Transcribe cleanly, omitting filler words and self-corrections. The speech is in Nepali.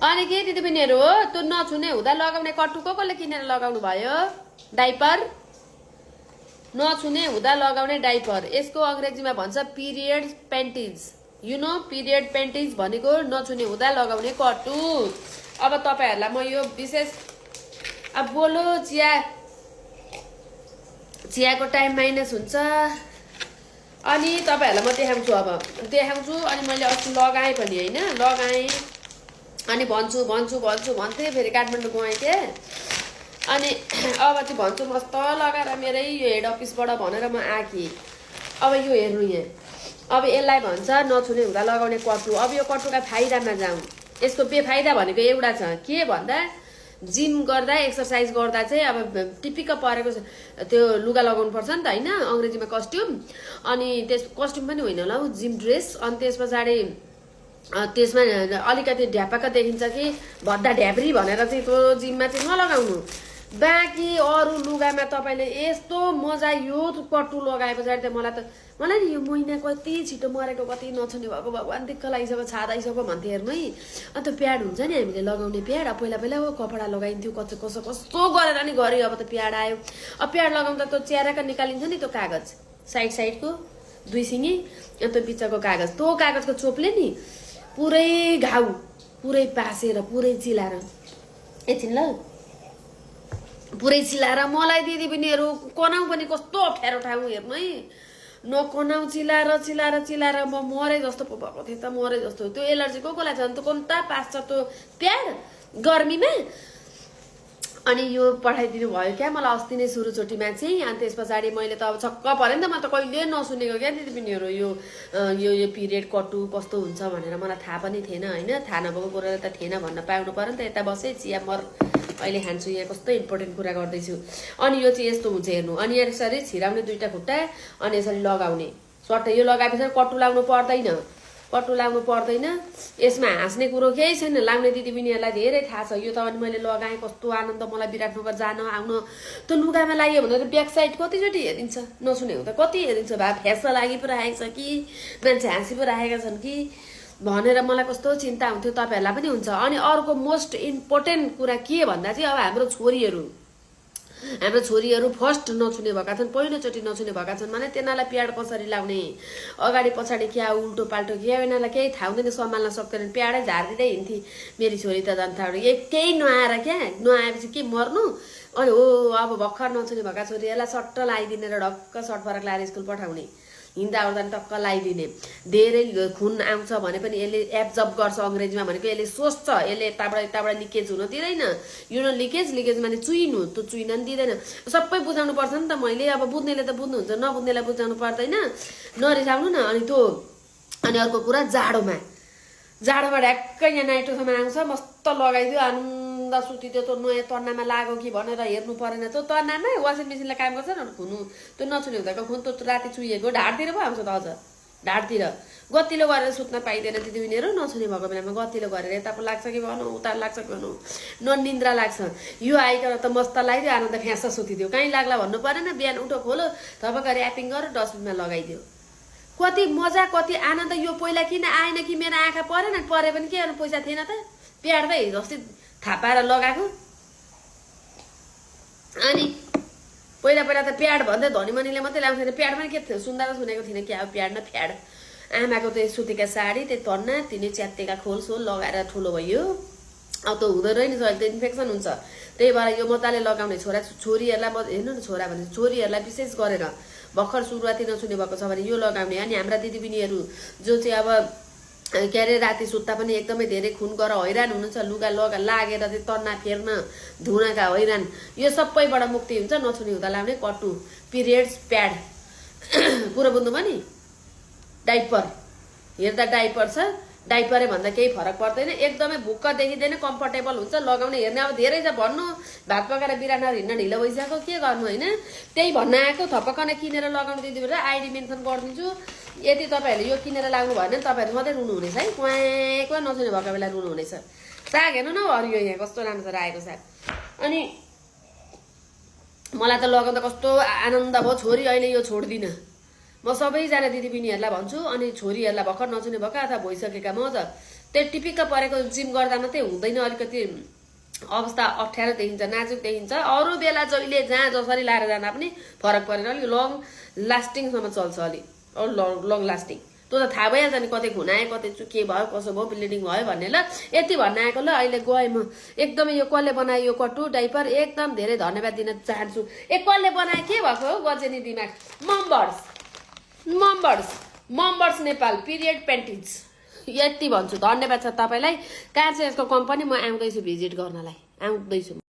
अनि के दिदीबहिनीहरू हो त्यो नछुने हुँदा लगाउने कट्टु कसले किनेर लगाउनु भयो डाइपर नछुने हुँदा लगाउने डाइपर यसको अंग्रेजीमा भन्छ पिरियड पेन्टिज यु नो पिरियड पेन्टिज भनेको नछुने हुँदा लगाउने कट्टु अब तपाईहरुलाई म यो विशेष अब बोलो चियाको टाइम माइनस हुन्छ अनि तपाईहरुलाई म देखाउँछु अब देखाउँछु अनि मैले अस्ति लगाए पनि हैन लगाए अनि भन्छु भन्थे फेरि काठमाडौँ गएँ के अनि अब चाहिँ भन्छु मस्त लगाएर मेरै यो हेड अफिसबाट भनेर म आकी अब यो हेर्नु यहाँ अब यसलाई भन्छ नछुने हुँदा लगाउने कट्टु अब यो कट्टुका फाइदामा जाउँ यसको बेफाइदा भनेको एउटा छ के भन्दा जिम गर्दा एक्सरसाइज गर्दा चाहिँ अब टिपिक्क परेको त्यो लुगा लगाउनु पर्छ नि त हैन अंग्रेजीमा कस्ट्युम अनि त्यस कस्ट्युम पनि होइन होला जिम ड्रेस अनि त्यसपछि त्यसमा अलिकति ढ्यापाका देखिन्छ कि भद्दा ढ्याब्री भनेर चाहिँ त्यो जिममा चाहिँ नलगाउनु बाँकी अरू लुगामा तपाईले यस्तो मजा यो कट्टु लगाए पछाडि त मलाई नि यो महिना कति छिटो मरेको कति नछुने भएको भगवान दिक्क लागिसक्यो छादाइसक्यो भन्थे हेर्नु है अन्त प्याड हुन्छ नि हामीले लगाउने प्याड पहिला पहिला कपडा लगाइन्थ्यो कस्तो गरेर नि गरे अब त प्याड आयो अब प्याड लगाउँदा त च्याराका निकालिन्छ नि त्यो कागज साइडको दुई सिङी अन्त बिचको कागज त्यो कागजको चोपले नि पुरै घाउ पुरै पासेर पुरै चिलाएर एकछिन ल पुरै चिलाएर मलाई दिदीबहिनीहरू कनाउ पनि कस्तो अप्ठ्यारो ठाउँ हेर्नु है नकनाउ चिलाएर म मरे जस्तो पो भएको थिएँ त मरे जस्तो त्यो एलर्जी कोलाई छ नि त कोन्ता पास्छ त्यो प्याड गर्मीमा अनि यो पठाइदिनु भयो क्या मलाई अस्ति नै सुरुचोटीमा चाहिँ अनि त्यस पछाडि मैले त अब छक्क परे नि त म त कहिले नसुनेको क्या दिदीबहिनीहरू यो पिरियड कट्टु कस्तो हुन्छ भनेर मलाई थाहा पनि थिएन हैन थाहा नभएको कुरा त थिएन भन्न पाउनु पर्यो नि त यता बसे चिया मर अहिले खान्छु यहाँ कस्तो इम्पोर्टेन्ट कुरा गर्दैछु अनि यो चाहिँ यस्तो हुन्छ हेर्नु अनि यसरी छिराउने दुईटा खुट्टा अनि यसरी लगाउने सट्ट यो लगाएपछि कट्टु लाउनु पर्दैन यसमा हाँस्ने कुरो केही छैन लाउने दिदीबहिनीहरूलाई धेरै थाहा छ यो त अनि मैले लगाएँ कस्तो आनन्द मलाई विराटनगर जान आउन त्यो लुगामा लाग्यो भने त ब्याक साइड कतिचोटि हेरिन्छ नसुने हुँदा कति हेरिन्छ भा फ्यास लागि पो राखेको छ कि मान्छे हाँसी पो राखेका छन् कि भनेर मलाई कस्तो चिन्ता हुन्थ्यो तपाईहरुलाई पनि हुन्छ अनि अर्को मोस्ट इम्पोर्टेन्ट कुरा के भन्दा चाहिँ अब हाम्रो छोरीहरू फर्स्ट नछुने भएका छन् पहिलोचोटि नछुने भएका छन् भने तिनीहरूलाई प्याड कसरी लाउने अगाडि पछाडि क्या उल्टो पाल्टो क्या यिनीहरूलाई केही थाहा हुँदैन सम्हाल्न सक्दैन प्याडै झारिदिँदै हिँड्थे मेरी छोरी त जनताहरू केही नआएर क्या नआएपछि के मर्नु अनि हो अब भर्खर नछुने भएका छोरीहरूलाई सट्ट लगाइदिने र ढक्क सर्ट फरक लाएर स्कुल पठाउने हिँड्दा ओर्दा टक्क लगाइदिने धेरै खुन आउँछ भने पनि यसले एब्जर्ब गर्छ अंग्रेजीमा भनेको यसले सोच्छ यसले यताबाट लिकेज हुन दिँदैन यो न लिकेज माने चुइनु त्यो चुइन नि दिँदैन सबै बुझाउनु पर्छ नि त मैले अब बुझ्नेले त बुझ्नुहुन्छ नबुझ्नेलाई बुझाउनु पर्दैन नरिसाउनु न अनि त्यो अनि अर्को कुरा जाडोमा ढ्याक्कै यहाँ नाइटोसम्म आउँछ मस्त लगाइदियो आनन्द सुतिदियो त्यो नयाँ तन्नामा लाग्यो कि भनेर हेर्नु परेन त्यो तन्नामा वासिङ मेसिनले काम गर्छ न खुनु त्यो नछुने हुँदाको खुन त्यो राति चुइएको ढाडतिर पो आउँछ त अझ ढाडतिर गतिलो गरेर सुत्न पाइँदैन दिदीबहिनीहरू नछुने भएको बेलामा गतिलो गरेर यता पो लाग्छ कि भनौँ उता लाग्छ कि भनौँ ननिन्द्रा लाग्छ यो आइकन त मस्त लगाइदियो आनन्द फ्याँस सुतिदियो कहीँ लाग्ला भन्नु परेन बिहान उठो खोलो थपक्क ऱ्यापिङ गरेर डस्टबिनमा लगाइदियो कति मजा कति आनन्द यो पहिला किन आएन कि मेरो आँखा परेन परे पनि के गर्नु पैसा थिएन त प्याड त जस्तै थापाएर लगाएको अनि पहिला त प्याड भन्दै धनीमनीले मात्रै लाउँथेन प्याड पनि के थियो सुन्दा सुनेको थिएन कि अब प्याड न प्याड आमाको त्यो सुतेका साडी त्यो तन्ना तिनी च्यात्तेका खोलसोल लगाएर ठुलो भयो अब त हुँदो रहेन त इन्फेक्सन हुन्छ त्यही भएर यो मजाले लगाउने छोरीहरूलाई हेर्नु न छोरा भने छोरीहरूलाई विशेष गरेर भर्खर सुरुवाती नछुने भएको छ भने यो लगाउने अनि हाम्रा दिदीबहिनीहरू जो चाहिँ अब के अरे राति सुत्ता पनि एकदमै धेरै खुन गरेर हैरान हुनुहुन्छ लुगा लागेर चाहिँ तन्ना फेर्न धुनका हैरान यो सबैबाट मुक्ति हुन्छ नछुने हुँदा लाउने कट्टु पिरियड्स प्याड पुरो बुझ्नुमा नि डाइपर हेर्दा डाइपर छ डाइपरै भन्दा केही फरक पर्दैन एकदमै भुक्क देखिँदैन कम्फर्टेबल हुन्छ लगाउने हेर्ने अब धेरै छ भन्नु भात पकाएर बिरानर हिँड्न ढिलो भइसक्यो के गर्नु होइन त्यही भन्न आएको थपक्क नै किनेर लगाउनु दिदीबहिनी आइडी मेन्सन गरिदिन्छु यदि तपाईँहरूले यो किनेर लाग्नु भएन भने तपाईँहरू मात्रै रुनुहुनेछ है क्वाँ नछुने भएको बेला रुनुहुनेछ साग हेर्नु न हरियो यहाँ कस्तो राम्रो छ राखेको साग अनि मलाई त लगाउँदा कस्तो आनन्द भयो छोरी अहिले यो छोड्दिनँ म सबैजना दिदीबहिनीहरूलाई भन्छु अनि छोरीहरूलाई भर्खर नछुने भएका अथवा भइसकेका म त त्यो टिपिक्क परेको जिम गर्दा मात्रै हुँदैन, अलिकति अवस्था अप्ठ्यारो देखिन्छ, नाजुक देखिन्छ। अरू बेला जहिले जहाँ जसरी लाएर जाँदा पनि फरक परेन, अलिक लङ लास्टिङसम्म चल्छ, अलिक लङ लास्टिङ। त्यो त थाहा भइहाल्छ नि कतै घुनाए, कतै के भयो, कसो भयो, ब्लिडिङ भयो भन्ने। ल यति भन्न आएको। ल अहिले गएँ म। एकदमै यो कसले बनायो यो कटु डाइपर, एकदम धेरै धन्यवाद दिन चाहन्छु। कसले बनाए के भएको हो गजेनी दिमाग। मम्बर्स नेपाल पिरियड पेन्टिज, यति भन्छु। धन्यवाद छ तपाईँलाई। कहाँ छ यसको कम्पनी, म आउँदैछु भिजिट गर्नलाई, आउँदैछु।